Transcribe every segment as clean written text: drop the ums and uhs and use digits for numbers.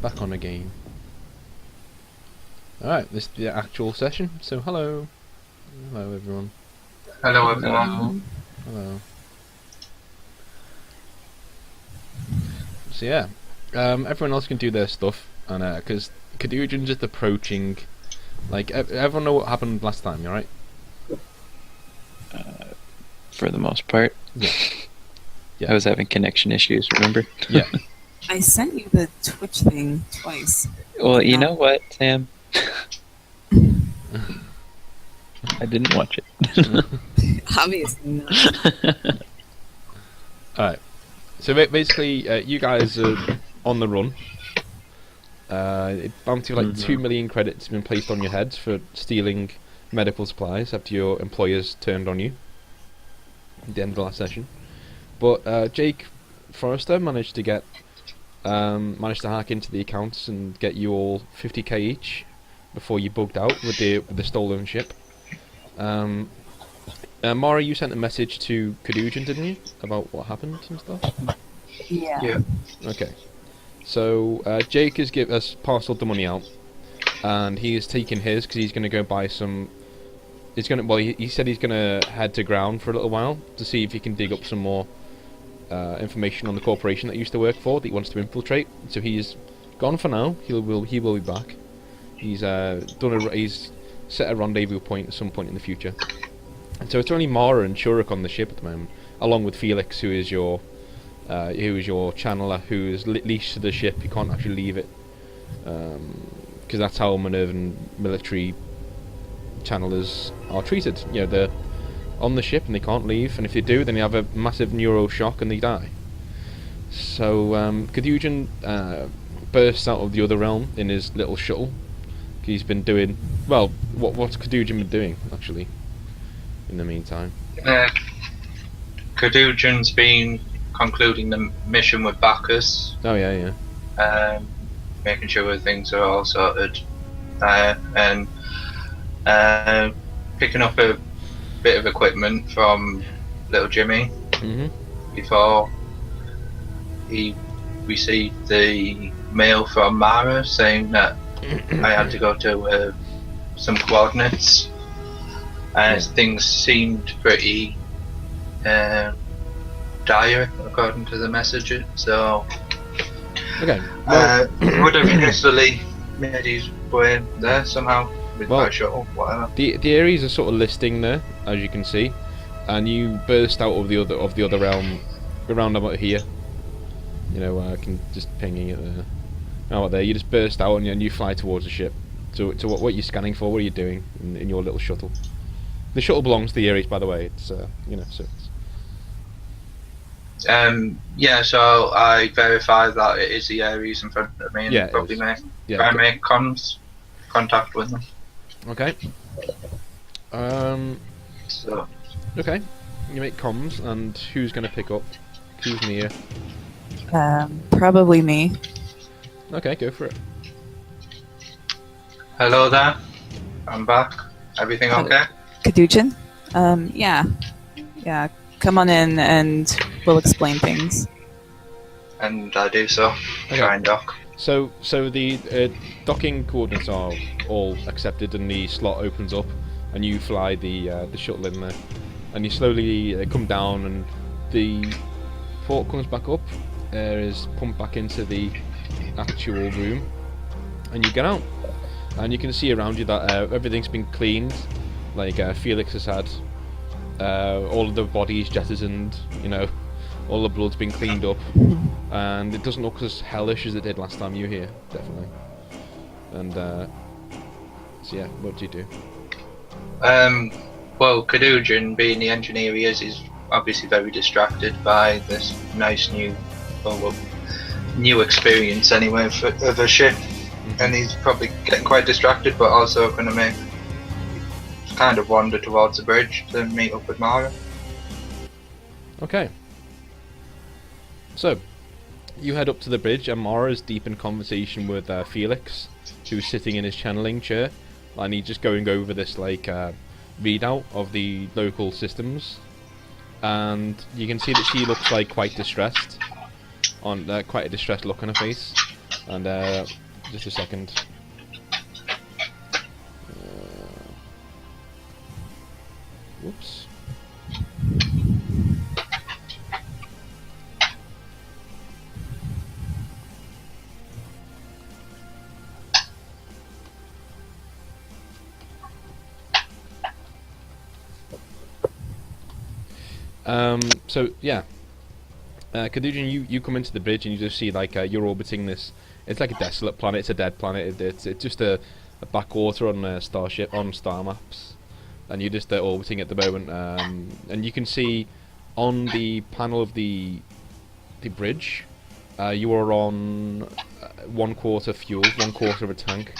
back on again. Alright, this is the actual session, so hello. Hello everyone. Hello everyone. Hello. So yeah, everyone else can do their stuff, and because Cadujan's just approaching, like, everyone know what happened last time, alright? For the most part. Yeah. Yeah. I was having connection issues, remember? Yeah. I sent you the Twitch thing twice. Well, you know what, Sam? I didn't watch it. Obviously not. Alright. So basically, you guys are on the run. Bounty of like 2 million credits has been placed on your heads for stealing medical supplies after your employers turned on you at the end of the last session. But Jake Forrester managed to hack into the accounts and get you all 50k each before you bugged out with the stolen ship. Mara, you sent a message to Cadujan, didn't you, about what happened and stuff? Yeah. Okay. So Jake has parceled the money out, and he is taking his because he's going to go buy some. He said he's going to head to ground for a little while to see if he can dig up some more information on the corporation that he used to work for that he wants to infiltrate. So he's gone for now. He will be back. He's he's set a rendezvous point at some point in the future. And so it's only Mara and Shurik on the ship at the moment, along with Felix, who is your channeler, who is leashed to the ship. You can't actually leave it, because that's how Minervan military channelers are treated. You know, they're on the ship and they can't leave, and if they do, then they have a massive neuro shock and they die. So Cadujan bursts out of the other realm in his little shuttle. He's been doing what's Cadujan been doing actually in the meantime? Cadujan's been concluding the mission with Bacchus. Oh yeah. Making sure things are all sorted, and picking up a bit of equipment from little Jimmy before he received the mail from Mara saying that I had to go to some coordinates, and things seemed pretty dire according to the messages. So Okay. would have easily made his way there somehow with my shuttle, whatever. The areas are sort of listing there, as you can see, and you burst out of the other realm around about here. You know, I can just pinging it there. Now there, you just burst out and you fly towards the ship. So what are you scanning for? What are you doing in your little shuttle? The shuttle belongs to the Ares, by the way. It's you know, so it's... Yeah, so I verified that it is the Ares in front of me, and probably try and make contact with them. Okay. So. Okay. You make comms, and who's going to pick up? Who's near? Probably me. Okay, go for it. Hello there. I'm back. Everything okay? Cadujan? Yeah. Come on in and we'll explain things. And I do so. Okay. Try and dock. So the docking coordinates are all accepted, and the slot opens up, and you fly the shuttle in there, and you slowly come down, and the port comes back up. Air is pumped back into the actual room, and you get out, and you can see around you that everything's been cleaned. Like Felix has had all of the bodies jettisoned, you know, all the blood's been cleaned up, and it doesn't look as hellish as it did last time you were here, definitely. And so yeah, what do you do? Well, Cadujan, being the engineer he is obviously very distracted by this nice new experience anyway of a ship, and he's probably getting quite distracted, but also going to kind of wander towards the bridge to meet up with Mara. Okay. So, you head up to the bridge, and Mara is deep in conversation with Felix, who's sitting in his channeling chair, and he's just going over this readout of the local systems, and you can see that she looks like quite distressed, quite a distressed look on her face, And just a second. Whoops. So yeah, Caducean, you come into the bridge and you just see like you're orbiting this. It's like a desolate planet. It's a dead planet. It's just a backwater on starship on star maps, and you're just orbiting at the moment. And you can see on the panel of the bridge, you are on 1/4 fuel, 1/4 of a tank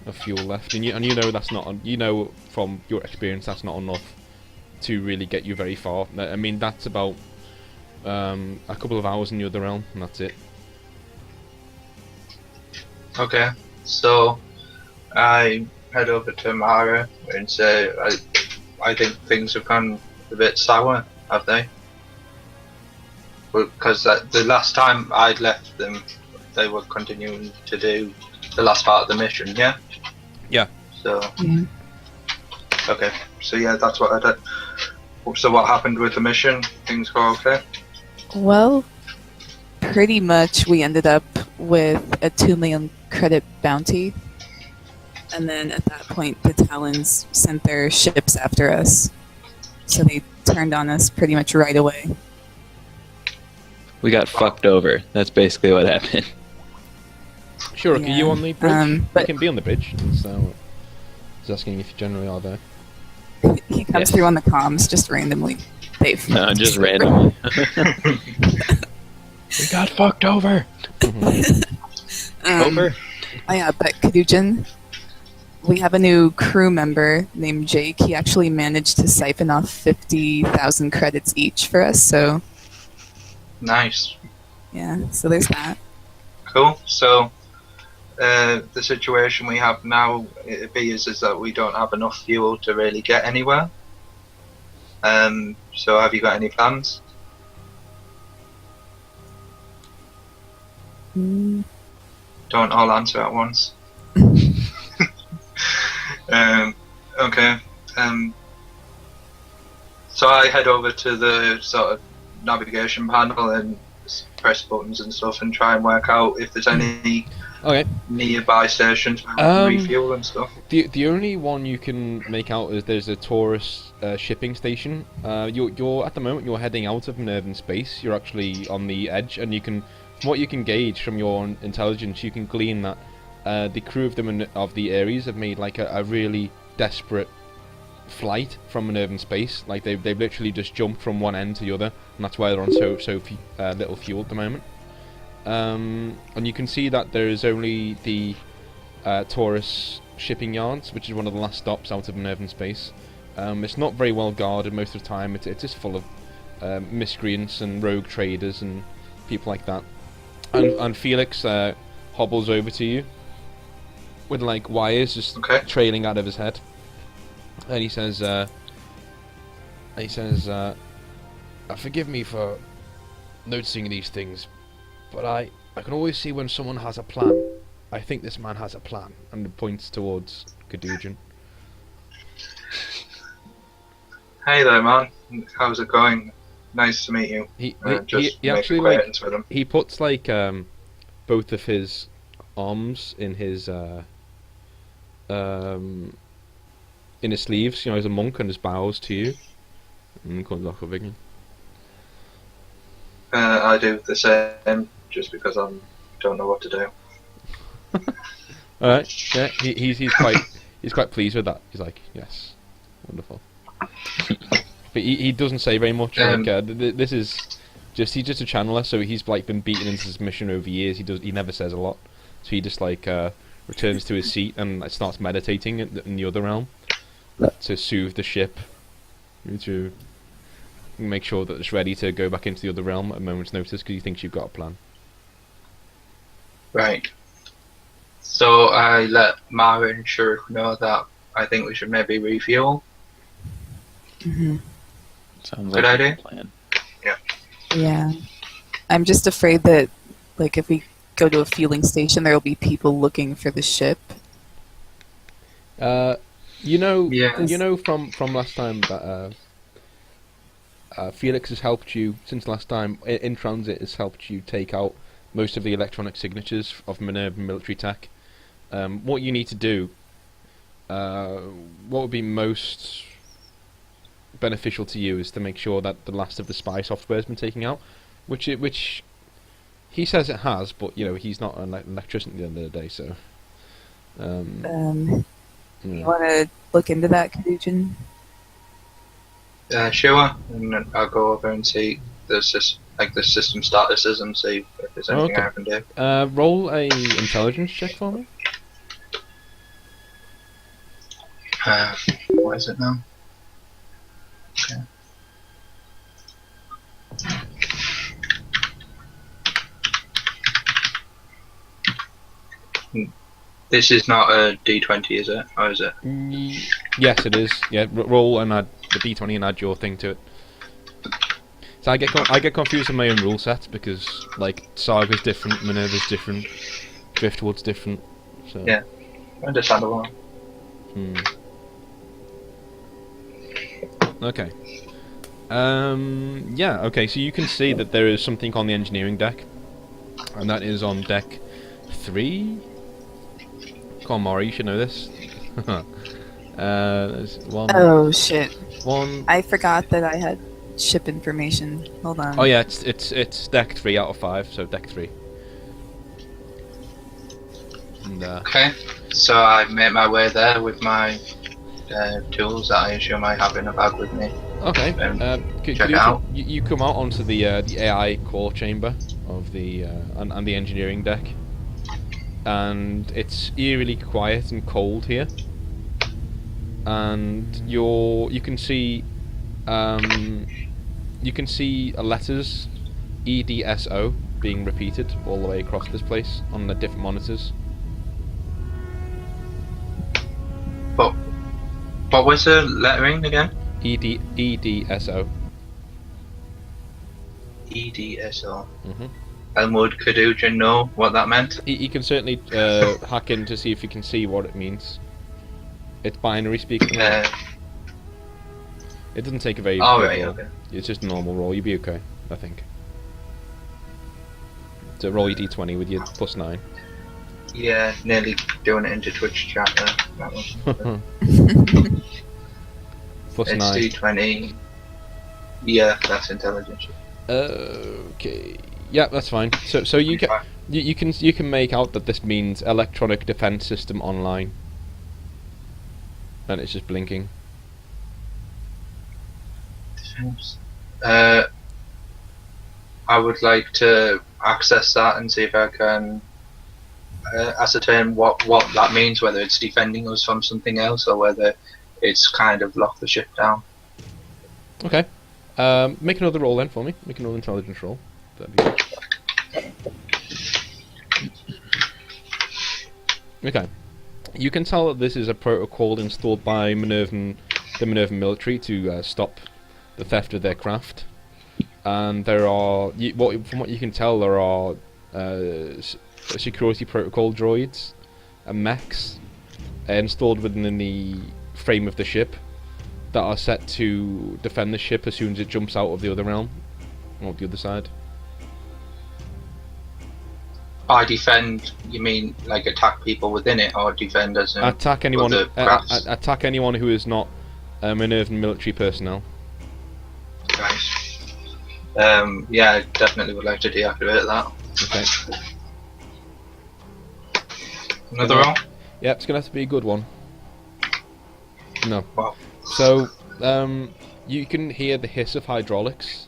of fuel left, and you know that's not you know from your experience that's not enough to really get you very far. I mean, that's about a couple of hours in the other realm, and that's it. Okay, so I head over to Mara and say, I think things have gone a bit sour, have they? Because the last time I'd left them, they were continuing to do the last part of the mission, yeah? Yeah. So, Yeah. okay, so yeah, that's what I did. So what happened with the mission? Things go okay? Well, pretty much we ended up with a 2 million credit bounty. And then at that point, the Talons sent their ships after us. So they turned on us pretty much right away. We got fucked over. That's basically what happened. Sure, are you on the bridge? but you can be on the bridge. So, he's asking if you generally are there. he comes Yes. through on the comms just randomly. They've No, just randomly. We got fucked over. Over. Oh yeah, but Caducean, we have a new crew member named Jake. He actually managed to siphon off 50,000 credits each for us, so Nice. yeah, so there's that. Cool. So the situation we have now it appears is that we don't have enough fuel to really get anywhere. So have you got any plans? Mm, Don't all answer at once. Okay. So I head over to the sort of navigation panel and press buttons and stuff and try and work out if there's any Okay. nearby stations where we can refuel and stuff. The only one you can make out is there's a Taurus shipping station. You're at the moment you're heading out of Minervan space. You're actually on the edge, and you can, from what you can gauge from your intelligence, you can glean that the crew of the Ares have made like a really desperate flight from Minervan space. Like they've literally just jumped from one end to the other, and that's why they're on so little fuel at the moment. And you can see that there is only the Taurus shipping yards, which is one of the last stops out of Minervan space. It's not very well guarded most of the time. It's just full of miscreants and rogue traders and people like that. And Felix hobbles over to you with like wires just trailing out of his head, and he says, "Forgive me for noticing these things, but I can always see when someone has a plan. I think this man has a plan," and he points towards Caducean. Hey there, man. How's it going? Nice to meet you. He Just make actually acquaintance with him. he puts like both of his arms in his sleeves, you know, as a monk, and just bows to you. I do the same, just because I don't know what to do. All right, yeah, he's quite pleased with that. He's like, yes, wonderful. But he doesn't say very much. This is he's just a channeler, so he's like been beaten into this mission over years. He never says a lot, so he just like returns to his seat and starts meditating in the other realm to soothe the ship, to make sure that it's ready to go back into the other realm at a moment's notice, because he thinks you've got a plan. Right. So I let Mara and Shuruk know that I think we should maybe refuel. hmm Sounds Good like idea. a plan. Yeah. I'm just afraid that, like, if we go to a fueling station, there will be people looking for the ship. You know, Yeah. you know from last time that Felix has helped you since last time. In transit, has helped you take out most of the electronic signatures of Minerva military tech. What you need to do, what would be most beneficial to you, is to make sure that the last of the spy software has been taken out, which he says it has, but you know he's not an electrician at the end of the day, so. You Yeah. want to look into that, Kadujin? Sure, and then I'll go over and see the system statuses and see if there's anything Okay. I can do. Roll a intelligence check for me. What is it now? Okay. This is not a D20, is it? Or is it? Yes, it is. Yeah, roll and add the d20 and add your thing to it. So I get confused with my own rule set because like Saga's different, Minerva's different, Driftwood's different. So. Yeah. Understandable. Okay. Yeah. Okay. So you can see that there is something on the engineering deck, and that is on deck 3. Come on, Maury, you should know this. There's one. Oh shit! One. I forgot that I had ship information. Hold on. Oh yeah, it's deck 3 out of 5, so deck 3. And Okay. So I make my way there with my tools that I assume I have in a bag with me. okay. Check it out. You come out onto the AI core chamber of the and the engineering deck, and it's eerily quiet and cold here. And you can see letters EDSO being repeated all the way across this place on the different monitors. But what was the lettering again? EDSO. EDSO. Mm-hmm. And would Kadujin know what that meant? He can certainly hack in to see if he can see what it means. It's binary speaking. It doesn't take a very Oh, big right, roll. okay. It's just a normal roll. You'll be okay, I think. So roll your d20 with your +9. Yeah, nearly doing it into Twitch chat there. That was +9. It's D20. Yeah, that's intelligence. Okay. Yeah, that's fine. So you can make out that this means electronic defense system online. And it's just blinking. I would like to access that and see if I can ascertain what that means, whether it's defending us from something else or whether it's kind of locked the ship down. Okay. Make another roll then for me. Make another intelligence roll. That'd be good. Okay. You can tell that this is a protocol installed by the Minerva military to stop the theft of their craft. And there are, from what you can tell, there are security protocol droids and mechs installed within the frame of the ship that are set to defend the ship as soon as it jumps out of the other realm, or the other side. By defend, you mean like attack people within it, or defend as in Attack anyone. other crafts? Attack anyone who is not Minerva military personnel. Right. Yeah, I definitely would like to deactivate that. Okay. Another roll? Yeah, it's gonna have to be a good one. No. Wow. So, you can hear the hiss of hydraulics,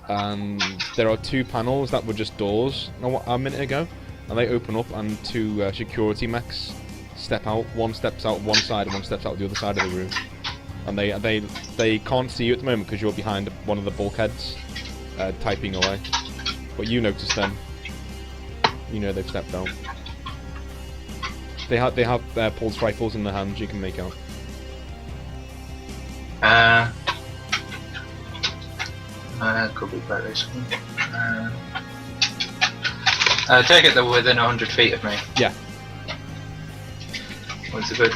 and there are 2 panels that were just doors a minute ago, and they open up, and 2 security mechs step out. One steps out one side, and one steps out the other side of the room. And they can't see you at the moment because you're behind one of the bulkheads, typing away. But you notice them. You know they've stepped out. They have pulse rifles in their hands. You can make out. Could be quite risky. I take it they're within 100 feet of me. Yeah. What's a good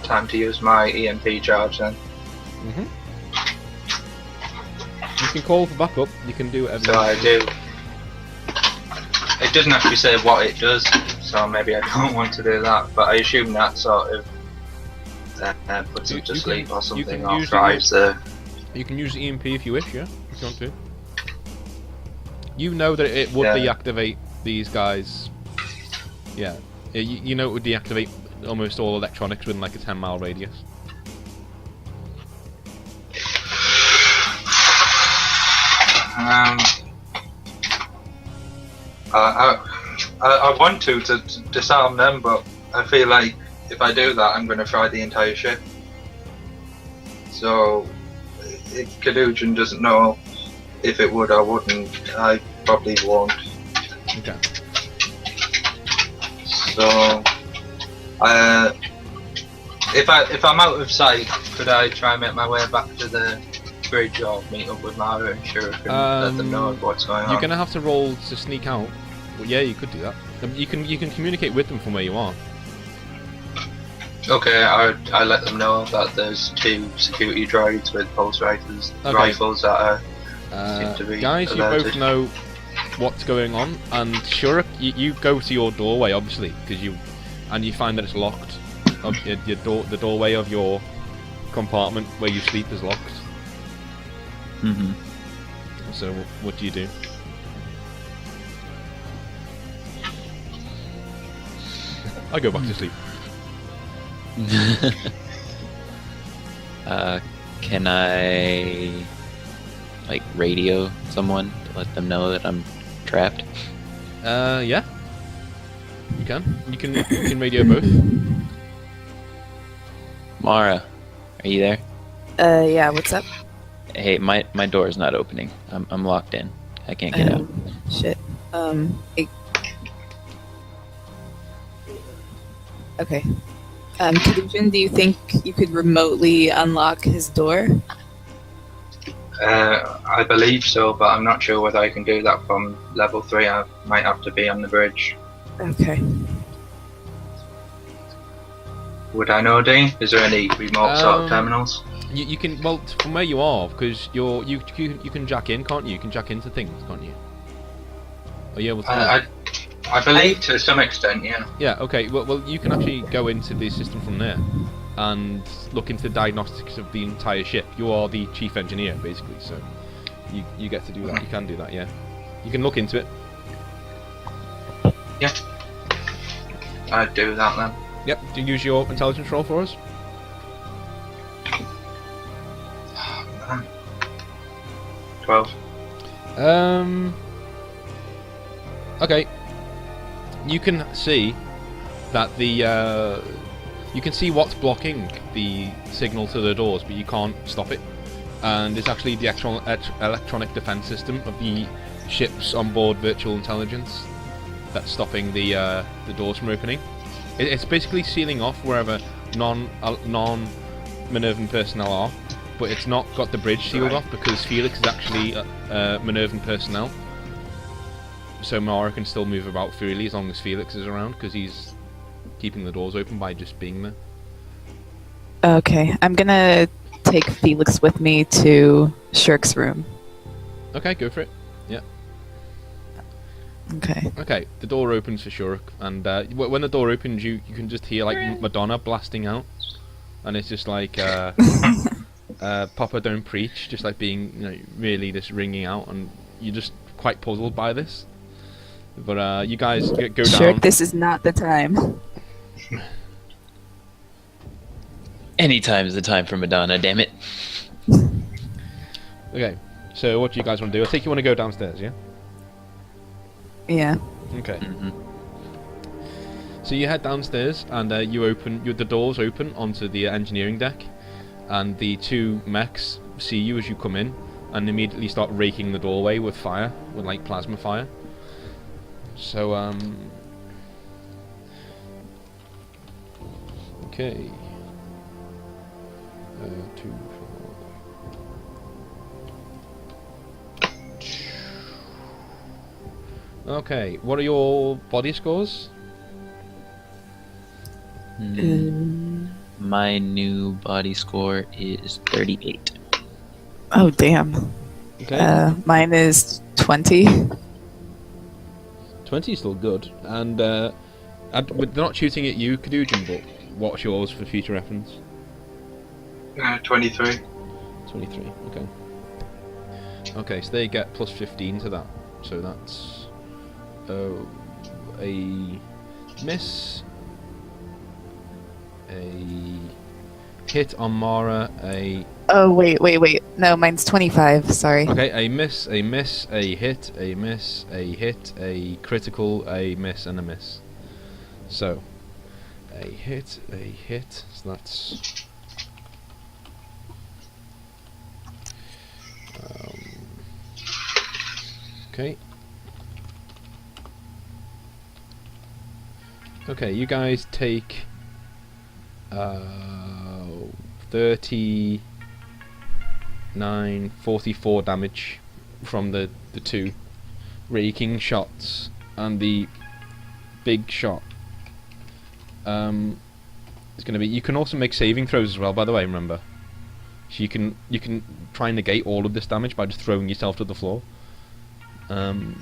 time to use my EMP charge then? Mhm. You can call for backup. You can do whatever. So you I want. do. It doesn't actually say what it does, so maybe I don't want to do that. But I assume that sort of puts them to sleep or something, or drives the. You can use EMP if you wish, yeah, if you want to. You know that it would deactivate these guys. Yeah, you know it would deactivate almost all electronics within like a 10-mile radius. I want to disarm them, but I feel like if I do that, I'm going to fry the entire ship. So, if Caducean doesn't know if it would or wouldn't, I probably won't. Okay. So, if I'm out of sight, could I try and make my way back to the bridge or meet up with Mara and Shuruk and let them know what's going on? You're gonna have to roll to sneak out. Well, yeah, you could do that. You can communicate with them from where you are. Okay, I let them know that there's 2 security droids with pulse rifles that seem to be guys, alerted. you both know what's going on, and Shuruk, you go to your doorway obviously because you find that it's locked. The doorway of your compartment where you sleep is locked. Mm-hmm. So what do you do? I go back to sleep. Can I like radio someone to let them know that I'm trapped? Yeah. You can radio both. Mara, are you there? Yeah, what's up? Hey, my door's not opening. I'm locked in. I can't get out. Shit. Okay. Caducean, do you think you could remotely unlock his door? I believe so, but I'm not sure whether I can do that from level 3. I might have to be on the bridge. Okay. Would I know, Dean? Is there any remote sort of terminals? You can, well, from where you are, because you can jack in, can't you? You can jack into things, can't you? Are you able to? I believe to some extent, yeah. Yeah. Okay. Well, you can actually go into the system from there and look into the diagnostics of the entire ship. You are the chief engineer, basically, so you get to do that. You can do that, yeah. You can look into it. Yeah. I'd do that then. Yep. Do you use your intelligence roll for us? 12. Okay. You can see that you can see what's blocking the signal to the doors, but you can't stop it. And it's actually the actual electronic defense system of the ship's onboard virtual intelligence that's stopping the doors from opening. It's basically sealing off wherever non-Minervan personnel are, but it's not got the bridge sealed off because Felix is actually Minervan personnel. So Mara can still move about freely as long as Felix is around, because he's keeping the doors open by just being there. Okay, I'm gonna take Felix with me to Shirk's room. Okay, go for it. Yeah. Okay. Okay, the door opens for Shuruk, and when the door opens, you can just hear like Madonna blasting out, and it's just like Papa Don't Preach, just like being really just ringing out, and you're just quite puzzled by this. But you guys go down. Shirk, this is not the time. Anytime's the time for Madonna, damn it. Okay, so what do you guys want to do? I think you want to go downstairs, yeah? Yeah. Okay. Mm-hmm. So you head downstairs, and the doors open onto the engineering deck, and the 2 mechs see you as you come in, and immediately start raking the doorway with fire, with like plasma fire. So okay. 2, 4. Okay, what are your body scores? My new body score is 38. Oh, damn. Mine is 20. 20 is still good, and they're not shooting at you, Kadujin, but what's yours for future reference? 23. 23, okay. Okay, so they get plus 15 to that, so that's a miss, a hit on Mara, Oh, wait. No, mine's 25. Sorry. okay, a miss, a hit, a miss, a hit, a critical, a miss, and a miss. So, a hit, so that's... okay. Okay, you guys take 44 damage from the two raking shots, and the big shot is going to be... you can also make saving throws as well, by the way, remember. So you can try and negate all of this damage by just throwing yourself to the floor. In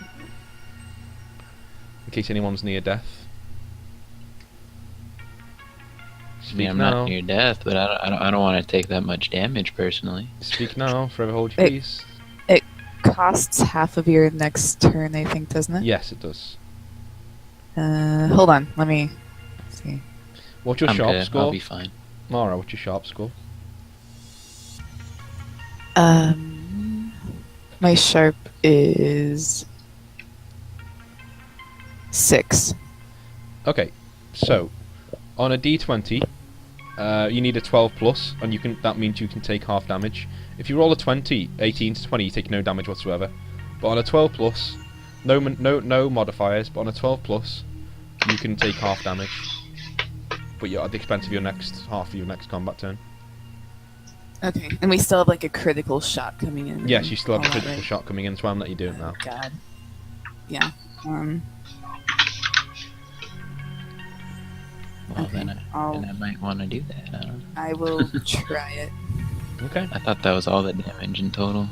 case anyone's near death. Speak I'm now. not near death, but I don't want to take that much damage personally. Speak now, forever hold your peace. It costs half of your next turn, I think, doesn't it? Yes, it does. Hold on. Let me see. What's your I'm sharp good. score? I'll be fine. Mara, what's your sharp score? My sharp is 6. Okay, so on a d20, you need a 12 plus, and that means you can take half damage. If you roll a 20, 18 to 20, you take no damage whatsoever. But on a 12 plus, no modifiers. But on a 12 plus, you can take half damage. But you're at the expense of your next half of your next combat turn. Okay, and we still have like a critical shot coming in. Yes, you still have a all that, critical right? shot coming in, so I'm letting you do it now. God. Yeah. Well, Okay, then I might want to do that. I don't know. I will try it. Okay. I thought that was all the damage in total.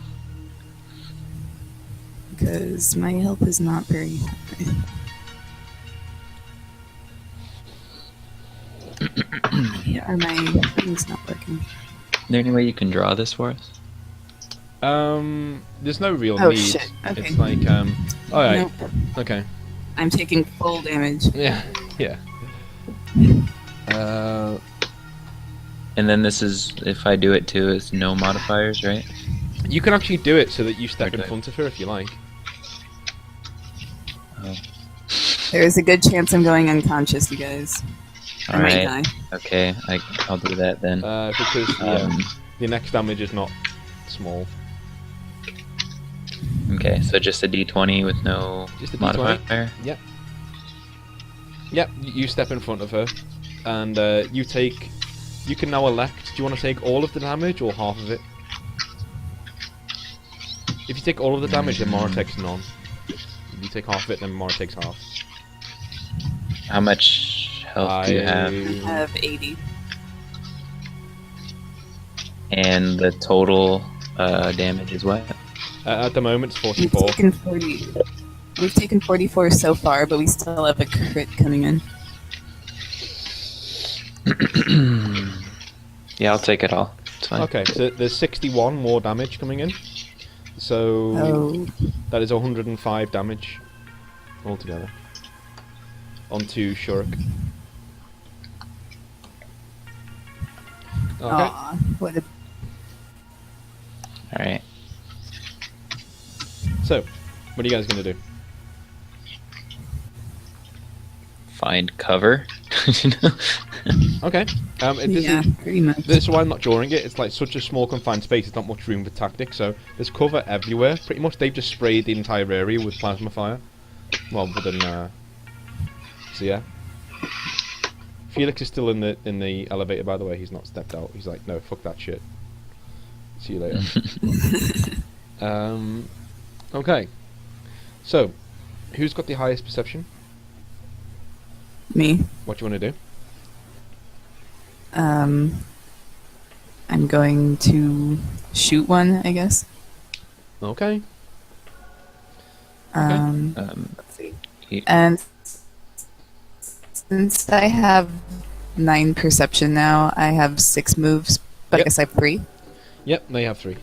Because my health is not very high. Yeah, or my thing's not working. Is there any way you can draw this for us? There's no real Oh, need. shit. Okay. It's like, alright, Nope. okay. I'm taking full damage. Yeah, yeah. And then this is, if I do it too, it's no modifiers, right? You can actually do it so that you step in Okay. front of her if you like. Oh. There is a good chance I'm going unconscious, you guys. I might Alright. die. Okay, I'll do that then. Because the next damage is not small. Okay, so just a d20 with no Just a D20. modifier? Yep, you step in front of her, and you can now elect, do you want to take all of the damage or half of it? If you take all of the damage, then Mara takes none. If you take half of it, then Mara takes half. How much health do you have? I have 80. And the total damage is what? At the moment, it's We've 44. taken 40. We've taken 44 so far, but we still have a crit coming in. Yeah, I'll take it all. It's fine. Okay, so there's 61 more damage coming in. So Oh, that is 105 damage altogether onto Shuruk. Okay. aw, what a... Alright. So, what are you guys gonna do? Find cover. Okay. This Yeah, is pretty much. this is why I'm not drawing it. It's like such a small confined space. There's not much room for tactics. So there's cover everywhere. Pretty much, they've just sprayed the entire area with plasma fire. Well, within. So yeah. Felix is still in the elevator. By the way, he's not stepped out. He's like, no, fuck that shit. See you later. Okay. So, Who's got the highest perception? Me. What do you want to do? I'm going to shoot one, I guess. Okay. Let's see. And since I have 9 perception now, I have 6 moves, but I Yep. guess I have 3. Yep, they have 3.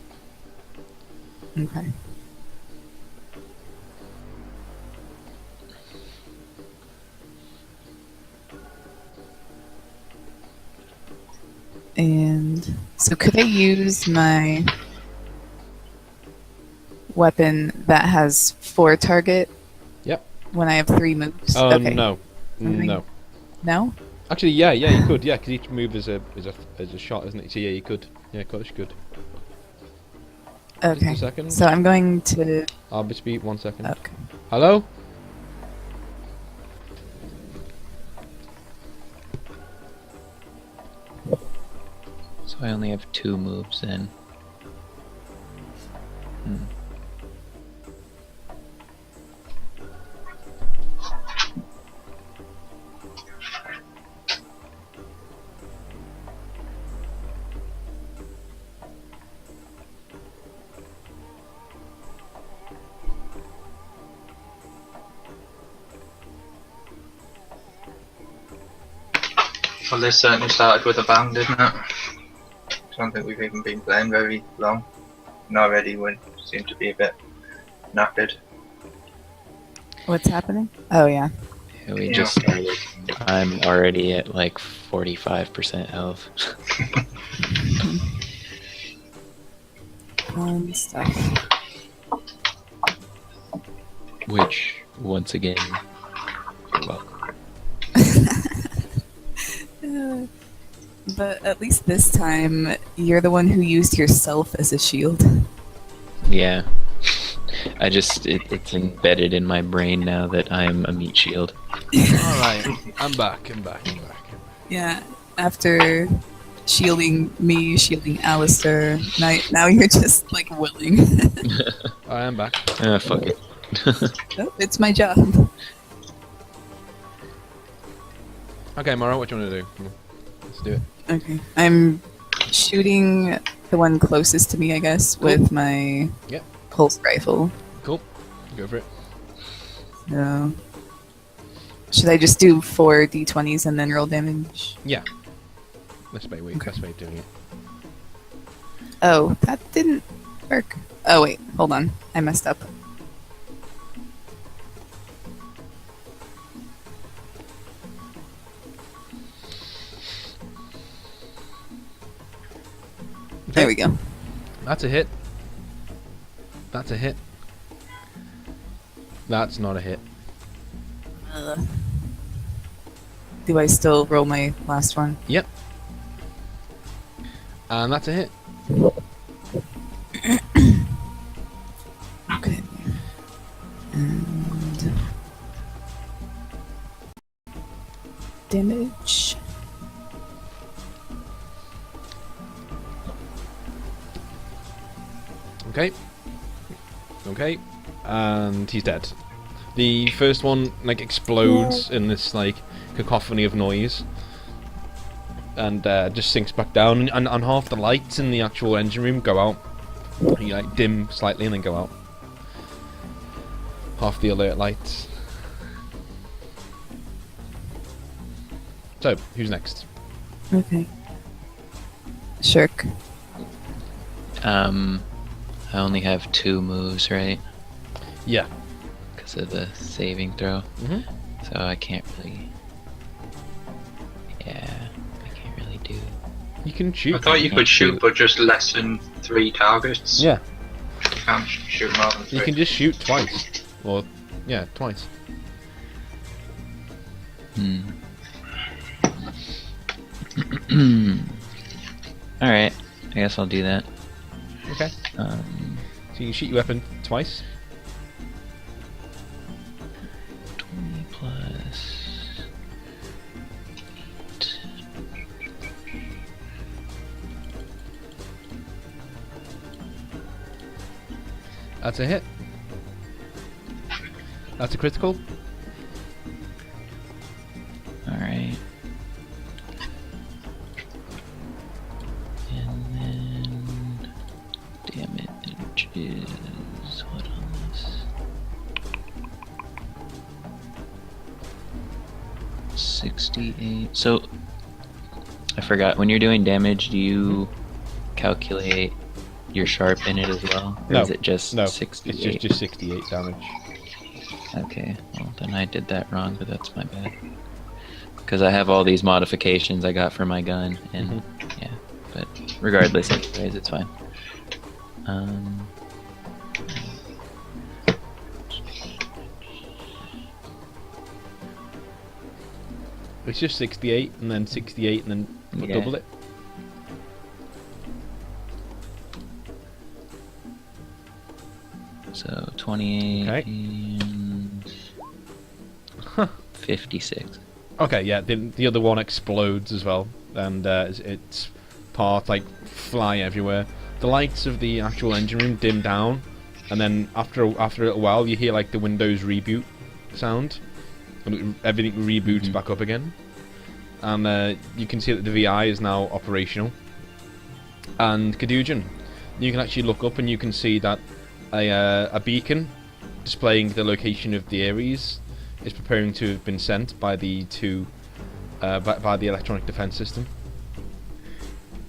Okay. And so could I use my weapon that has 4 target Yep. when I have 3 moves? Oh Okay. no, Something- no. No? Actually, yeah, you could, yeah, because each move is a shot, isn't it? So yeah, you could. Yeah, of course you could. Okay. Just a second. So I'm going to... I'll just be 1 second. Okay. Hello? So I only have 2 moves in. Well, this certainly started with a bang, didn't it? I don't think we've even been playing very long. And already we seem to be a bit knackered. What's happening? Oh, yeah. Yeah, we Yeah. just started. I'm already at like 45% health. Fun stuff. Which, once again, you're welcome. But at least this time, you're the one who used yourself as a shield. Yeah. It's embedded in my brain now that I'm a meat shield. Alright, I'm back. Yeah, after shielding me, shielding Alistair, now you're just, like, willing. I am back. Fuck it. Oh, it's my job. Okay, Mara, what do you want to do? Come on, let's do it. Okay. I'm shooting the one closest to me, I guess, with my Yep. pulse rifle. Cool. Go for it. So, should I just do 4 d20s and then roll damage? Yeah. Best way of doing it. Oh, that didn't work. Oh, wait. Hold on. I messed up. There we go. That's a hit. That's a hit. That's not a hit. Do I still roll my last one? Yep. And that's a hit. Okay. And damage. Okay. Okay. And he's dead. The first one like explodes in this like cacophony of noise, and just sinks back down. And half the lights in the actual engine room go out. You like dim slightly and then go out. Half the alert lights. So who's next? Okay. Shirk. I only have 2 moves, right? Yeah. Because of the saving throw. Mhm. So I can't really... Yeah, I can't really do... You can shoot. I thought you could shoot, but just less than 3 targets. Yeah. You can't shoot more than 3. You can just shoot twice. Or yeah, twice. Alright, I guess I'll do that. Okay. So you can shoot your weapon twice. 20 plus... 8. That's a hit. That's a critical. Alright. And then damage is what on this? 68. So I forgot, when you're doing damage, do you calculate your sharp in it as well? Or No, is it just no, 68? it's just 68 damage. Okay, well then I did that wrong, but that's my bad. Because I have all these modifications I got for my gun, and yeah, but regardless, anyways, it's fine. It's just 68 and then 68 and then Yeah. double it. So 28 Okay. and 56. Okay, yeah, the other one explodes as well, and its parts like fly everywhere. The lights of the actual engine room dim down, and then after a little while, you hear like the Windows reboot sound, and everything reboots back up again. And you can see that the VI is now operational. And Cadujan, you can actually look up and you can see that a beacon displaying the location of the Ares is preparing to have been sent by the by the electronic defense system.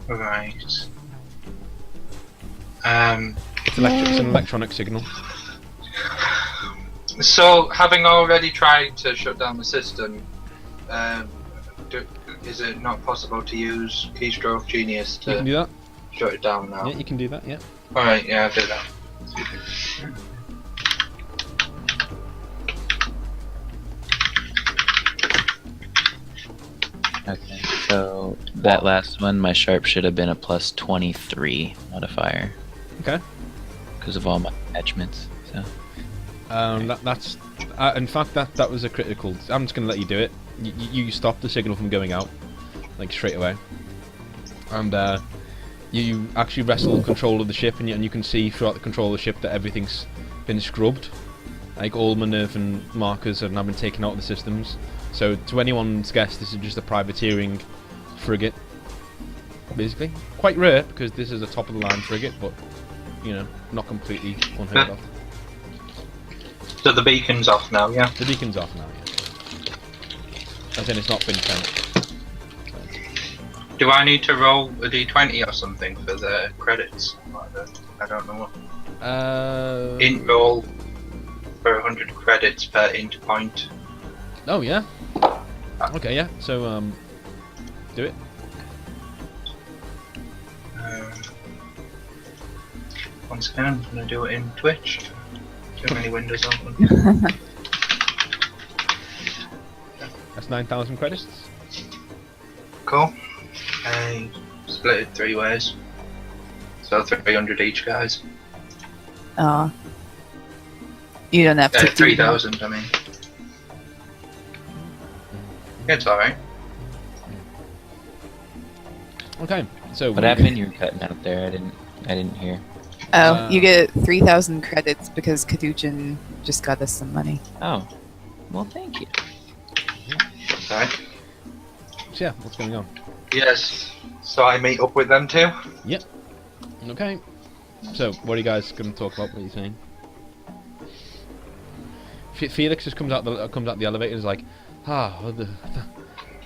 Right. It's an electronic signal. So, having already tried to shut down the system, is it not possible to use Keystroke Genius You can do to that. shut it down now? Yeah, you can do that. Yeah. Alright, yeah, I'll do that. Okay, so that last one, my sharp should have been a plus 23 modifier Okay. because of all my attachments. So That's in fact that was a critical. I'm just gonna let you do it. You stop the signal from going out, like straight away, and you actually wrestle control of the ship, and you can see throughout the control of the ship that everything's been scrubbed. Like all Minerva markers have now been taken out of the systems. So to anyone's guess, this is just a privateering frigate, basically. Quite rare because this is a top of the line frigate, but you know, not completely unheard of. So the beacon's off now, yeah? The beacon's off now, yeah. As in, it's not been sent. Do I need to roll a d20 or something for the credits? I don't know what. Int roll for 100 credits per int point. Oh yeah. Okay, yeah. So do it. Once again, I'm gonna do it in Twitch. Too many windows open. That's 9,000 credits. Cool. I split it 3 ways. So 300 each, guys. You don't have to. 3,000, I mean. It's alright. Okay. So what happened? You were cutting out there. I didn't hear. Oh, you get 3,000 credits because Cadujan just got us some money. Oh, well, thank you. Sorry. So yeah, what's going on? Yes. So I meet up with them too? Yep. Okay. So what are you guys going to talk about? What are you saying? Felix just comes out the elevator and is like,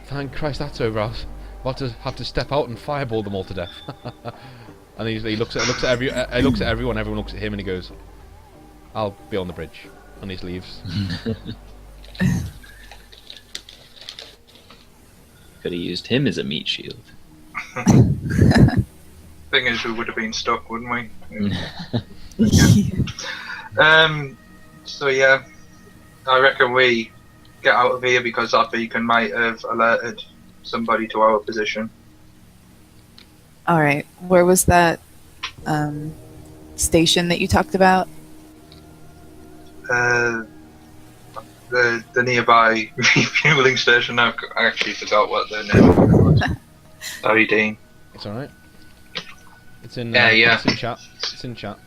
thank Christ that's over. I was about to have to step out and fireball them all to death. And he looks at everyone. Everyone looks at him and he goes, "I'll be on the bridge," and he leaves. Could have used him as a meat shield. Thing is, we would have been stuck, wouldn't we? So yeah, I reckon we get out of here because that beacon might have alerted somebody to our position. All right, where was that station that you talked about? The nearby refueling station. I actually forgot what the name was. Sorry, Dean. It's all right. It's in. Yeah. It's in chat. It's in chat.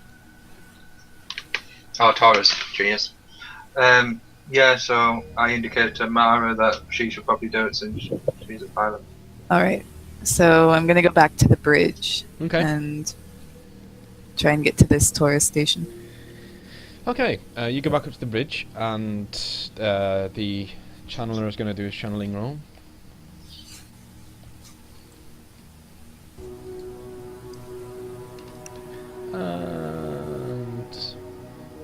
Oh, Taurus, genius. Yeah, so I indicated to Mara that she should probably do it since she's a pilot. All right. So I'm gonna go back to the bridge Okay. and try and get to this tourist station. Okay, you go back up to the bridge, and the channeler is going to do his channeling roll. And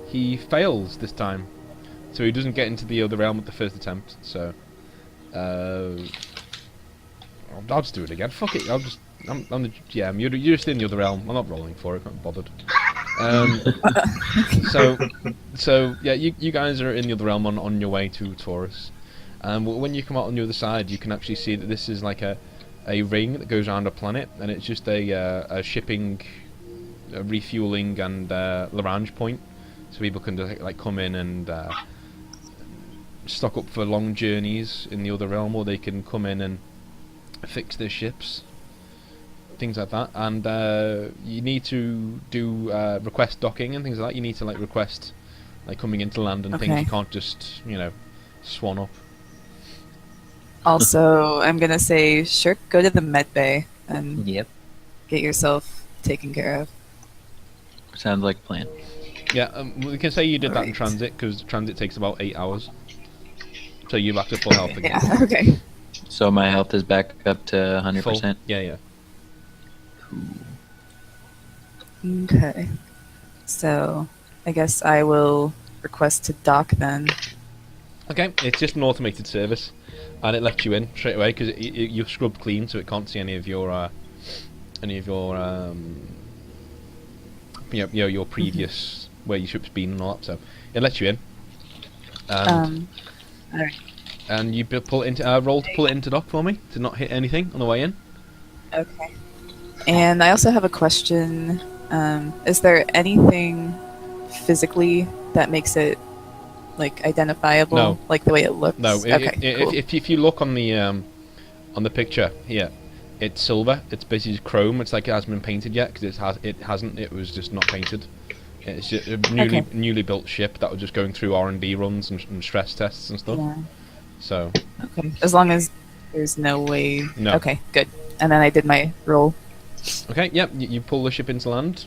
he fails this time, so he doesn't get into the other realm with the first attempt. So I'll just do it again. Fuck it. I'm the GM. You're just in the other realm. I'm not rolling for it. I'm not bothered. So yeah, you guys are in the other realm on your way to Taurus. When you come out on the other side, you can actually see that this is like a ring that goes around a planet, and it's just a shipping, refueling, and Lagrange point, so people can just, like come in and stock up for long journeys in the other realm, or they can come in and fix their ships, things like that. And you need to do request docking and things like that. You need to like request like coming into land and things. Okay. You can't just swan up. Also, I'm gonna say, sure, go to the med bay and Yep. get yourself taken care of. Sounds like a plan. Yeah, we can say you did that in Alright. transit, because transit takes about 8 hours. So you're back to full health again. Yeah. Okay. So my health is back up to 100%. Full. Yeah. Okay. So, I guess I will request to dock then. Okay, it's just an automated service, and it lets you in straight away because you're scrubbed clean, so it can't see any of your your previous where your ship's been and all that. So it lets you in. And Alright. and you pull it into roll to pull it into dock for me to not hit anything on the way in. Okay. And I also have a question. Is there anything physically that makes it like identifiable, No. like the way it looks? No, Okay. Cool. if you look on the picture here, it's silver. It's basically just chrome. It's like it hasn't been painted yet because it hasn't. It was just not painted. It's just a newly built ship that was just going through R&D runs and stress tests and stuff. Yeah. So Okay. As long as there's no way. No. Okay. Good. And then I did my roll. okay, yep, you pull the ship into land.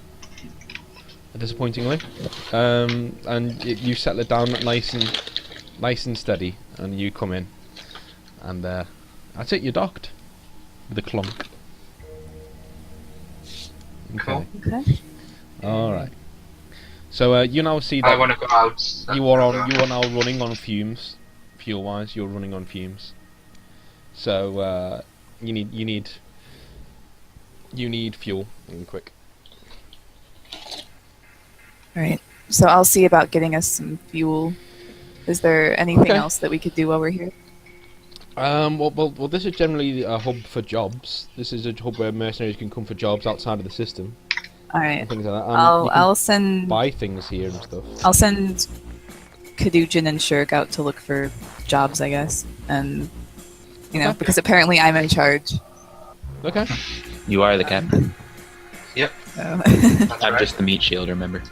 Disappointingly, and you settle it down nice and steady, and you come in, and that's it. You're docked with a clunk. Okay. Okay. All right. So you now see I that want to go out. you are now running on fumes. Fuel-wise, you're running on fumes. So you need fuel quick. Alright. So I'll see about getting us some fuel. Is there anything Okay. else that we could do while we're here? Well, this is generally a hub for jobs. This is a hub where mercenaries can come for jobs outside of the system Alright. and things like that. And you can I'll send buy things here and stuff. I'll send Kadujin and Shirk out to look for jobs, I guess. And Okay. because apparently I'm in charge. Okay. You are the captain. Yep, So, that's I'm right. just the meat shield, remember?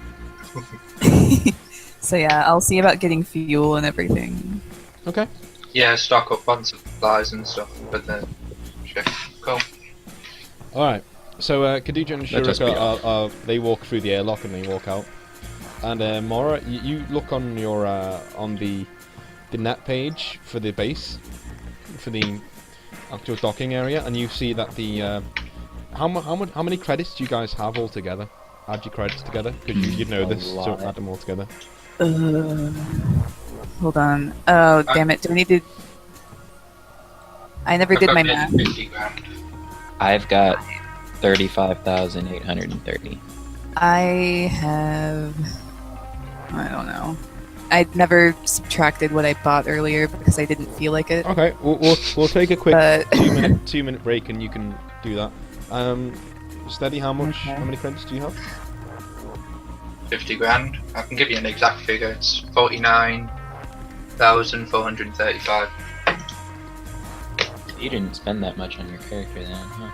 so yeah, I'll see about getting fuel and everything. Okay. Yeah, stock up on supplies and stuff, but then ship. Cool. All right. So Khadija and Let us be Shurika they walk through the airlock and they walk out. And Mora, you look on your on the net page for the base, for the actual docking area, and you see that the how many credits do you guys have all together? Add your credits together because you'd know A this, so lot. add them all together. Hold on. Oh, damn it. Do I need to... I never did my math. 50 grand. I've got 35,830. I have... I don't know. I'd never subtracted what I bought earlier because I didn't feel like it. Okay, we'll take a quick But 2-minute break and you can do that. Steady, how much? Okay. How many credits do you have? 50 grand. I can give you an exact figure. It's 49,435. You didn't spend that much on your character then, huh?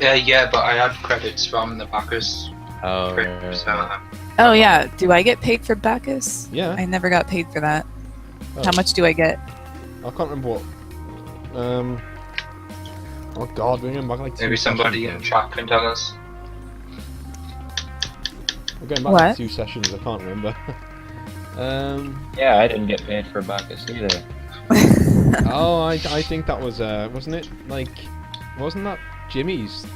Yeah, but I had credits from the backers. Oh, trip, right. so Oh yeah, do I get paid for Bacchus? Yeah. I never got paid for that. Oh. How much do I get? I can't remember what. Oh God, we're going back like 2 Maybe somebody in sessions. chat can tell us. We're going back What? like 2 sessions. I can't remember. Yeah, I didn't get paid for Bacchus either. Oh, I think that was wasn't it like, wasn't that Jimmy's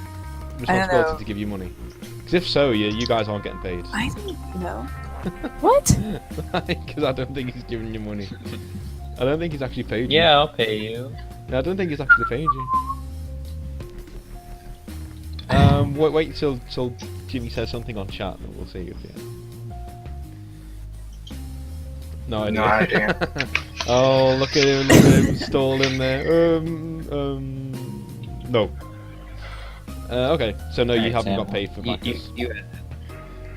responsibility know. to give you money? Because if so, you guys aren't getting paid. I don't know. What? Because I don't think he's giving you money. I don't think he's actually paid you. Yeah, I'll pay you. No, I don't think he's actually paid you. Wait till Jimmy says something on chat, and we'll see if yeah. No idea. No idea. Oh, look at him stalling there. No. Okay, so no, you Alright, haven't Sam, got paid for Bacchus.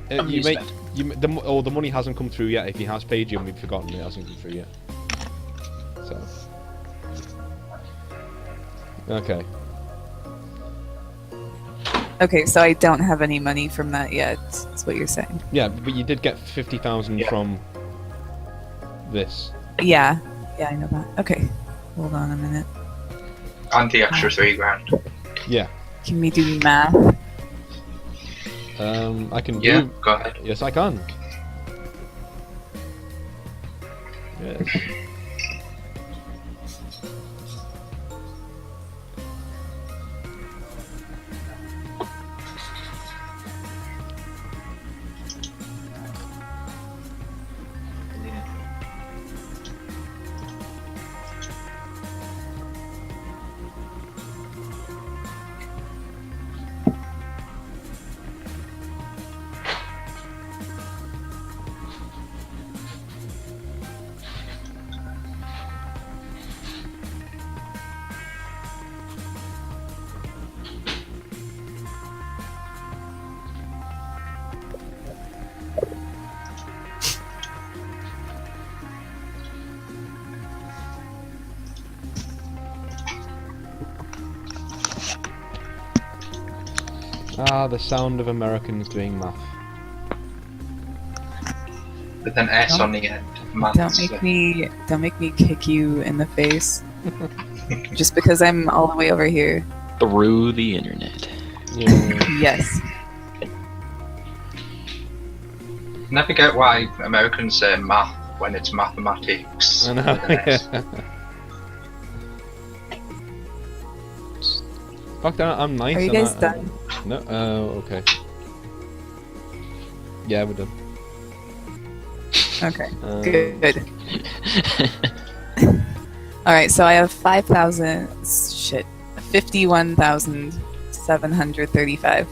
The money hasn't come through yet. If he has paid you and we've forgotten, it hasn't come through yet. So. Okay. Okay, so I don't have any money from that yet. That's what you're saying. Yeah, but you did get 50,000 Yeah. from this. Yeah. Yeah, I know that. Okay. Hold on a minute. And the extra $3,000. Yeah. Can we do math? I can Yeah, do. go ahead. Yes, I can. Yes. Ah, the sound of Americans doing math. With an S on the end. Maths. Don't make me kick you in the face. Just because I'm all the way over here. Through the internet. Yeah. Yes. Never get why Americans say math when it's mathematics. I know. with an S. Fuck that, I'm nice. Are you and guys I- done? No. Okay. Yeah, we're done. Okay. Um, Good. Alright, so I have 51,735.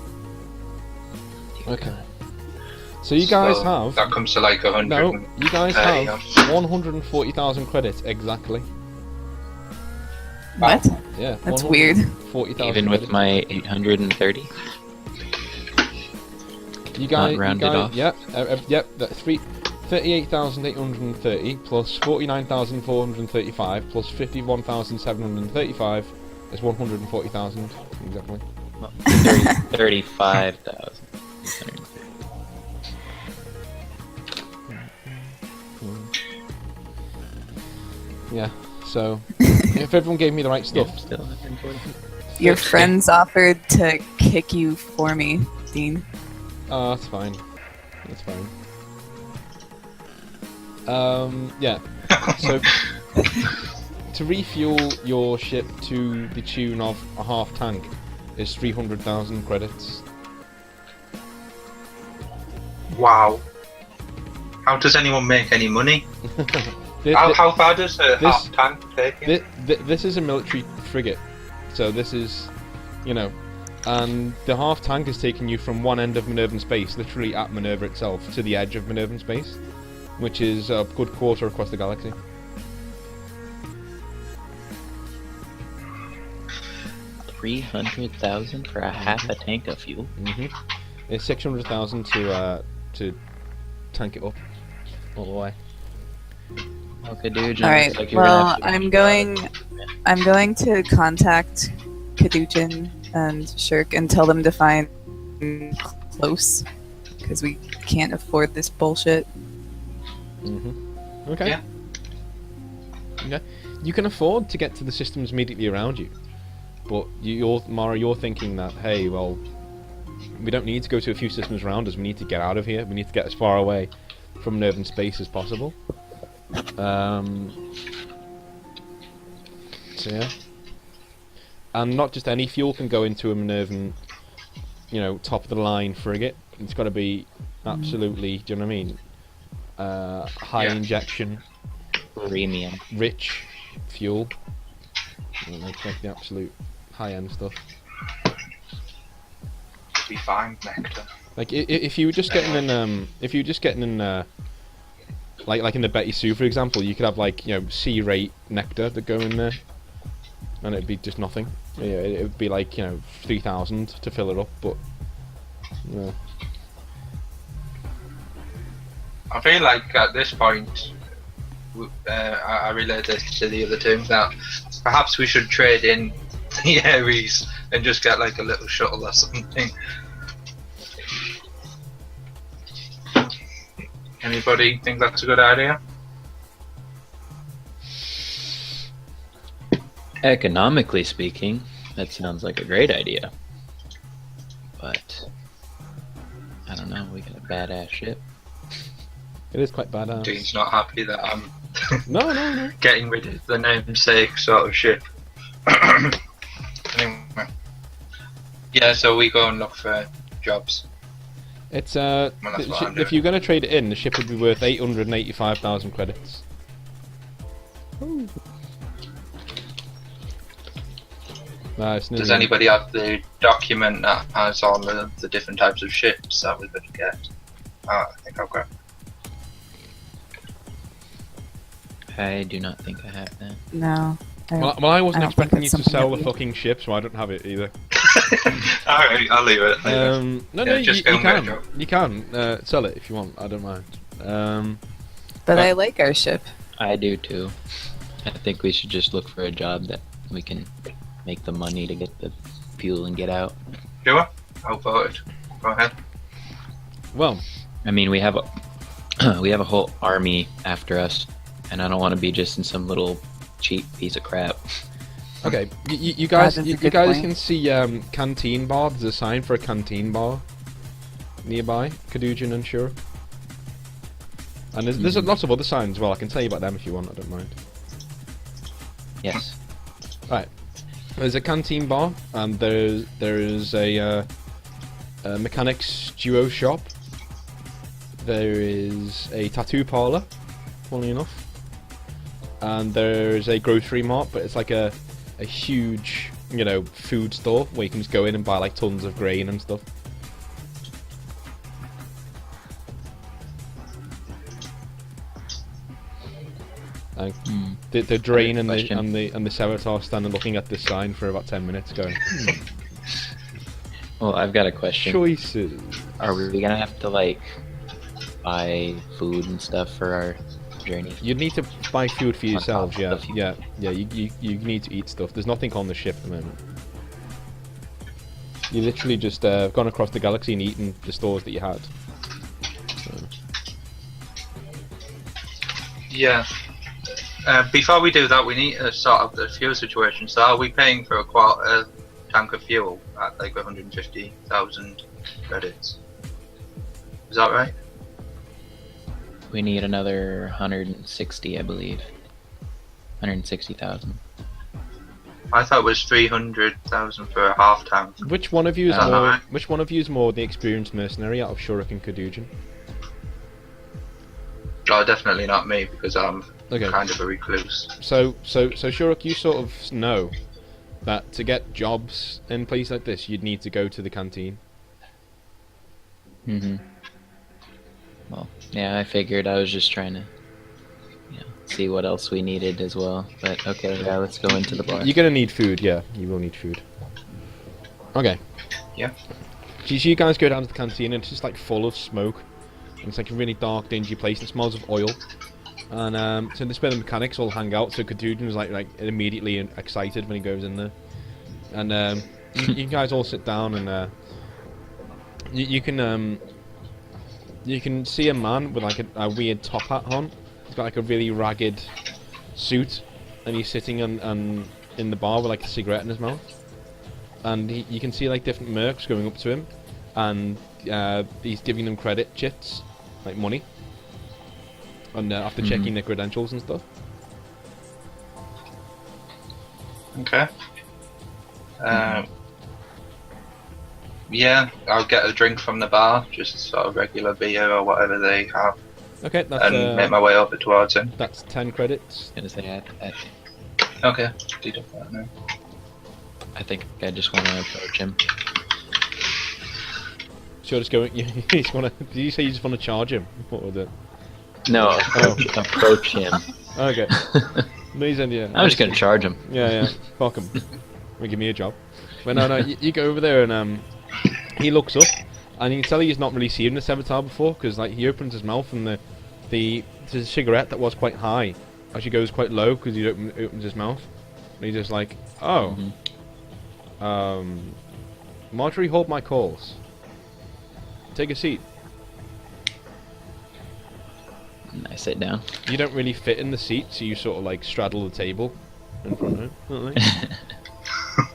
Okay. So you guys So have. That comes to like 100. No, you guys have yeah. 140,000 credits exactly. What? Yeah. That's weird. 40,000. Even with my 830? You guys, rounded off. Yep. Yep. That's 38,830 plus 49,435 plus 51,735 is 140,000 exactly. 35,000. Yeah. So if everyone gave me the right stuff, Still 140. Your friends offered to kick you for me, Dean. oh, that's fine. That's fine. Yeah. So to refuel your ship to the tune of a half tank is 300,000 credits. Wow. How does anyone make any money? Thi- How far does a this- half tank take you? This is a military frigate, so this is, you know, and the half tank is taking you from one end of Minervan space, literally at Minerva itself, to the edge of Minervan space, which is a good quarter across the galaxy. 300,000 for a half a tank of fuel? It's 600,000 to tank it up all the way. Okay, dude. All right. Like you're gonna Well, have to- I'm going to contact Kaduchin and Shirk and tell them to find close, because we can't afford this bullshit. Okay. Yeah. Okay. You can afford to get to the systems immediately around you, but you're thinking that, hey, well, we don't need to go to a few systems around us. We need to get out of here. We need to get as far away from Minervan space as possible. So yeah. And not just any fuel can go into a Minervan, top of the line frigate. It's got to be absolutely, do you know what I mean? High injection, Premium. rich fuel. Like the absolute high end stuff. Be fine, Nectar. Like if you were just getting in, like in the Betty Sue, for example, you could have C rate nectar that go in there, and it'd be just nothing. Yeah, it would be 3,000 to fill it up, but yeah. I feel like at this point, I relate this to the other team, that perhaps we should trade in the Ares and just get a little shuttle or something. Anybody think that's a good idea? Economically speaking, that sounds like a great idea. But I don't know, we got a badass ship. It is quite badass. Dean's not happy that I'm No. getting rid of the namesake sort of ship. Anyway. Yeah, so we go and look for jobs. It's Well, that's what I'm doing. if you're going to trade it in, the ship would be worth 885,000 credits. Nice. Does anybody have the document that has all the different types of ships that we could get? I think I've got. I do not think I have that. No. Well, I wasn't I don't think expecting you that's to sell something the that fucking ship, so I don't have it either. Alright, I'll leave it. No, Yeah, you just go and get a job. can sell it if you want. I don't mind. But I like our ship. I do too. I think we should just look for a job that we can make the money to get the fuel and get out. Sure, I'll vote. Go ahead. Well, I mean, we have a whole army after us, and I don't want to be just in some little cheap piece of crap. okay, you guys, that's a you good guys point. can see canteen bar. There's a sign for a canteen bar nearby, Caducean and Shura. And there's lots of other signs as well. I can tell you about them if you want. I don't mind. Yes. Right. There's a canteen bar, and there's a mechanics duo shop. There is a tattoo parlor, funnily enough. And there's a grocery mart, but it's like a huge, food store where you can just go in and buy tons of grain and stuff. And the drain and question. the Ceratars standing looking at this sign for about 10 minutes, going, Well, I've got a question. choices. Are we gonna have to buy food and stuff for our journey? You'd need to buy food for yourselves, top yeah, of the fuel. yeah. You need to eat stuff. There's nothing on the ship at the moment. You literally just gone across the galaxy and eaten the stores that you had. So. Yeah. Before we do that, we need to sort out the fuel situation. So, are we paying for a quarter tank of fuel at 150,000 credits? Is that right? We need another 160, I believe. 160,000. I thought it was 300,000 for a half tank. Which one of you is Uh, more? alright. Which one of you is more the experienced mercenary out of Shuruk and Caducean? Oh, definitely not me, because I'm Okay. kind of a recluse. So Shuruk, you sort of know that to get jobs in a place like this, you'd need to go to the canteen. Well, yeah, I figured. I was just trying to, see what else we needed as well. But okay, yeah, let's go into the bar. You're gonna need food, yeah. You will need food. Okay. Yeah. So you guys go down to the canteen and it's just full of smoke. And it's a really dark, dingy place. It smells of oil. And so this is where the mechanics all hang out. So Caducean is like immediately excited when he goes in there. And you guys all sit down and you can You can see a man with like a weird top hat on. He's got like a really ragged suit, and he's sitting in the bar with like a cigarette in his mouth. And you can see like different mercs going up to him, and he's giving them credit chits, like money, and after checking their credentials and stuff. Okay. Yeah, I'll get a drink from the bar, just sort of regular beer or whatever they have, Okay, that's and make my way over towards him. that's 10 credits. Gonna say Okay, deduct that now. I think I just want to approach him. So just going. You just want to. Did you say you just want to charge him? What was it? No, Oh. approach him. Okay. Amazing, yeah. I'm just gonna charge him. Yeah. Fuck him. Give me a job. But no. You go over there and he looks up, and you can tell he's not really seen the Sevatar before, because like he opens his mouth and the cigarette that was quite high actually goes quite low because he opens his mouth, and he's just like, oh, Marjorie, hold my calls. Take a seat. And I sit down. You don't really fit in the seat, so you sort of like straddle the table in front of him.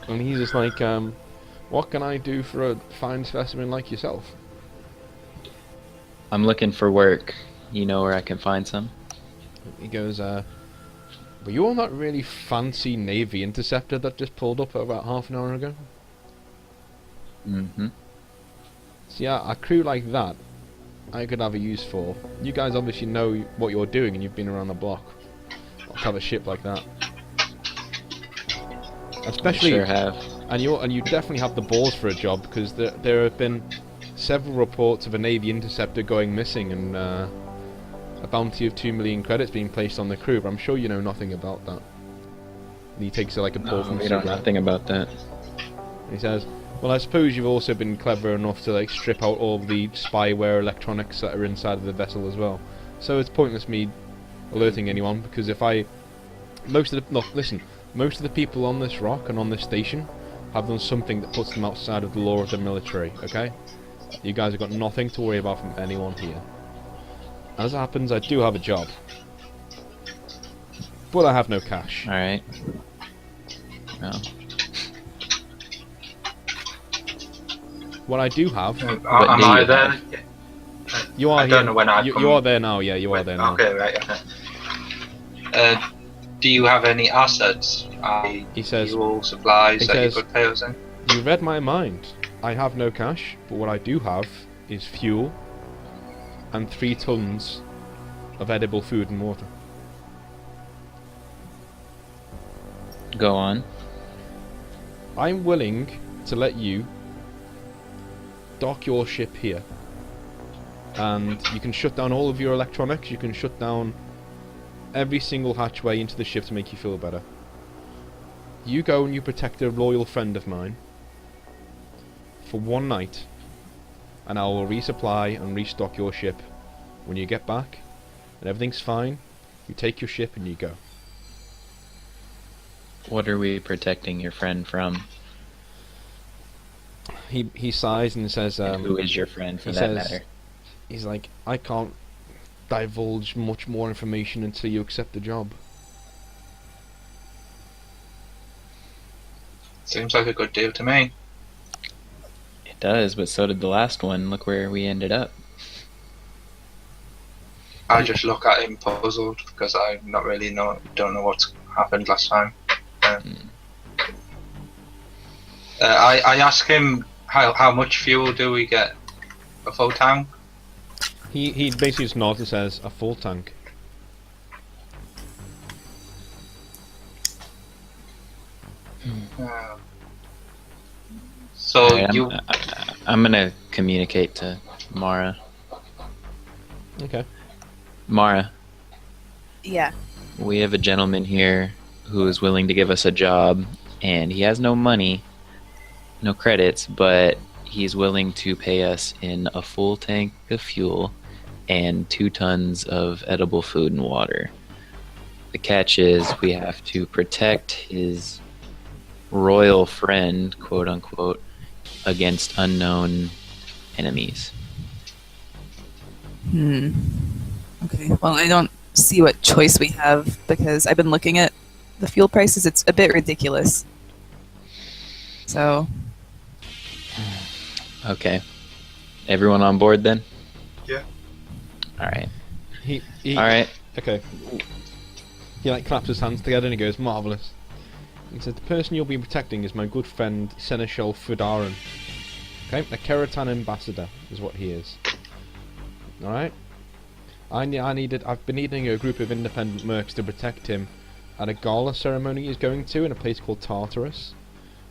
And he's just like, what can I do for a fine specimen like yourself? I'm looking for work. You know where I can find some? He goes, were you on that really fancy Navy interceptor that just pulled up about half an hour ago? Mm-hmm. So yeah, a crew like that, I could have a use for. You guys obviously know what you're doing, and you've been around the block. To have a ship like that, especially, I sure have. and you definitely have the balls for a job, because there have been several reports of a Navy interceptor going missing, and a bounty of 2 million credits being placed on the crew. But I'm sure you know nothing about that. And he takes like a pull from the We know cigarette. nothing about that. He says, well, I suppose you've also been clever enough to like strip out all the spyware electronics that are inside of the vessel as well. So it's pointless me alerting anyone, because most of the people on this rock and on this station have done something that puts them outside of the law of the military, okay? You guys have got nothing to worry about from anyone here. As it happens, I do have a job, but I have no cash. Alright. No. What I do have, Am do I you there? have? you are I don't know when I you come- are there now, yeah, you are there now. Okay, right. Okay. Do you have any assets? He says, Fuel, supplies he that says- you could pay us in? you read my mind. I have no cash, but what I do have is fuel and 3 tons of edible food and water. Go on. I'm willing to let you dock your ship here, and you can shut down all of your electronics. You can shut down every single hatchway into the ship to make you feel better. You go and you protect a loyal friend of mine for 1 night, and I will resupply and restock your ship. When you get back and everything's fine, you take your ship and you go. What are we protecting your friend from? He sighs and says, And who is your friend, for he that says- matter? he's like, I can't divulge much more information until you accept the job. Seems like a good deal to me. It does, but so did the last one. Look where we ended up. I just look at him puzzled because I don't know what's happened last time. I ask him how much fuel do we get? A full tank? He basically just nods and says, a full tank. So Alright, you I'm gonna communicate to Mara. Okay. Mara, Yeah. we have a gentleman here who is willing to give us a job, and he has no money, no credits, but he's willing to pay us in a full tank of fuel and 2 tons of edible food and water. The catch is we have to protect his royal friend, quote unquote, against unknown enemies. Okay. Well, I don't see what choice we have because I've been looking at the fuel prices. It's a bit ridiculous. So. Okay. Everyone on board then? Yeah. Alright. He Alright. Okay. He like claps his hands together and he goes, "Marvelous." He says, "The person you'll be protecting is my good friend Seneschal Fudaran. Okay, a Keratan ambassador is what he is. All right. I've been needing a group of independent mercs to protect him at a gala ceremony he's going to in a place called Tartarus,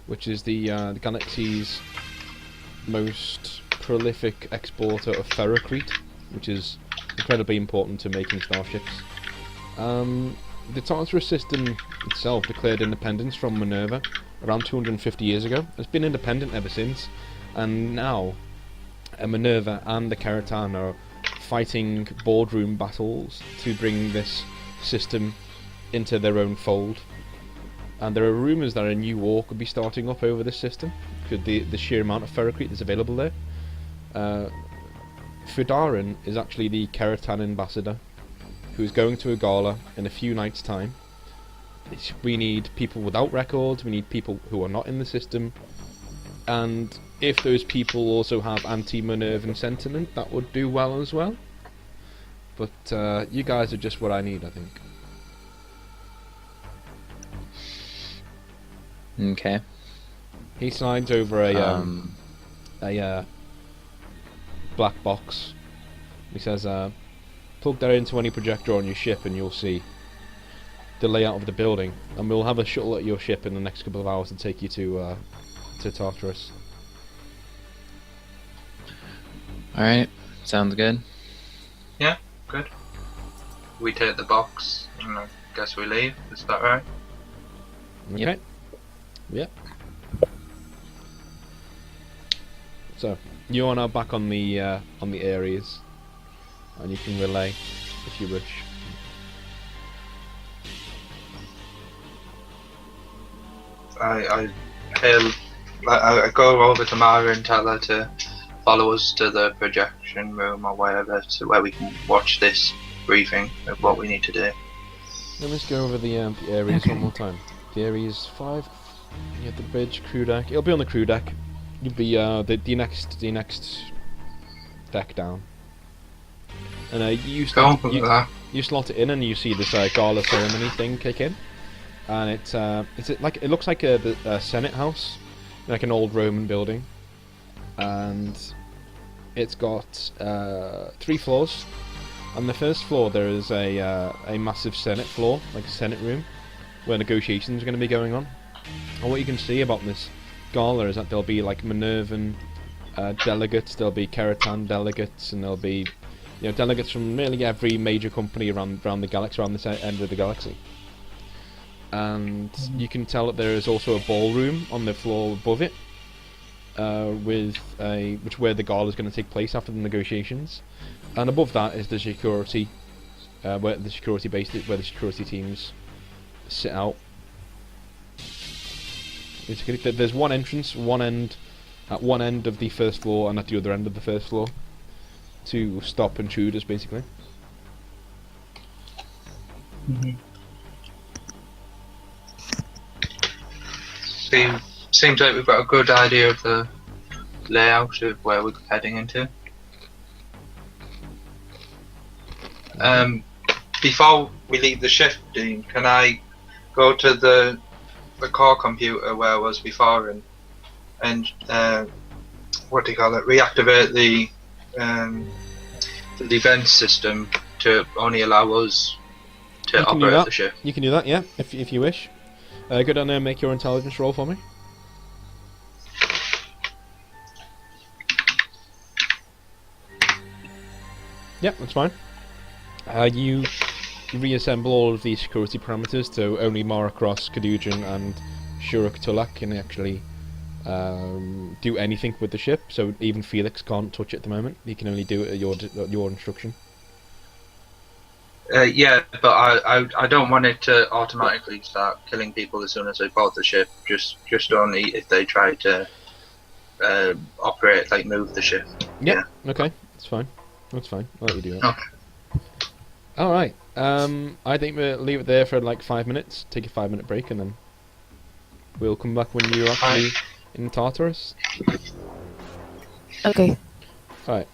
which is the galaxy's most prolific exporter of ferrocrete, which is incredibly important to making starships. The Tartarus system itself declared independence from Minerva around 250 years ago. It's been independent ever since, and now Minerva and the Keratan are fighting boardroom battles to bring this system into their own fold. And there are rumours that a new war could be starting up over this system, because the sheer amount of ferrocrete that's available there. Fudaran is actually the Keratan ambassador, who is going to a gala in a few nights' time. We need people without records, we need people who are not in the system, and if those people also have anti-Minervan sentiment, that would do well as well. But you guys are just what I need, I think. Okay. He slides over a black box. He says, "Plug that into any projector on your ship and you'll see the layout of the building, and we'll have a shuttle at your ship in the next couple of hours to take you to Tartarus." Alright. Sounds good. Yeah, good. We take the box and I guess we leave. Is that right? Okay. Yep. So you are now back on the Ares, and you can relay if you wish. I go over to Mara and tell her to follow us to the projection room or wherever, to where we can watch this briefing of what we need to do. Let me just go over the Ares one more time. The Ares 5. You have the bridge, crew deck. It'll be on the crew deck. You'll be the next deck down. And you slot it in, and you see this gala ceremony thing kick in. And it looks like a Senate house, like an old Roman building, and it's got 3 floors. On the first floor there is a massive Senate floor, like a Senate room, where negotiations are going to be going on. And what you can see about this gala is that there'll be like Minervan delegates, there'll be Keratan delegates, and there'll be delegates from nearly every major company around the galaxy, around this end of the galaxy. And you can tell that there is also a ballroom on the floor above it, where the gala is going to take place after the negotiations. And above that is the security, where the security base, where the security teams sit out. Basically, there's one entrance, at one end of the first floor, and at the other end of the first floor, to stop intruders, basically. Seems like we've got a good idea of the layout of where we're heading into. Before we leave the ship, Dean, can I go to the core computer where I was before and what do you call it? Reactivate the defense system to only allow us to operate the ship. You can do that, yeah, if you wish. Go down there and make your intelligence roll for me. Yep, that's fine. You reassemble all of the security parameters to only Maracross, Kadujan, and Shuruk Tulak can actually do anything with the ship. So even Felix can't touch it at the moment. He can only do it at your instruction. Yeah, but I don't want it to automatically start killing people as soon as they board the ship. Just only if they try to operate, like move the ship. Yep. Yeah. Okay, that's fine. That's fine. I'll let you do that. Okay. All right. I think we'll leave it there for like 5 minutes. Take a 5-minute break, and then we'll come back when you're actually in Tartarus. Okay. All right.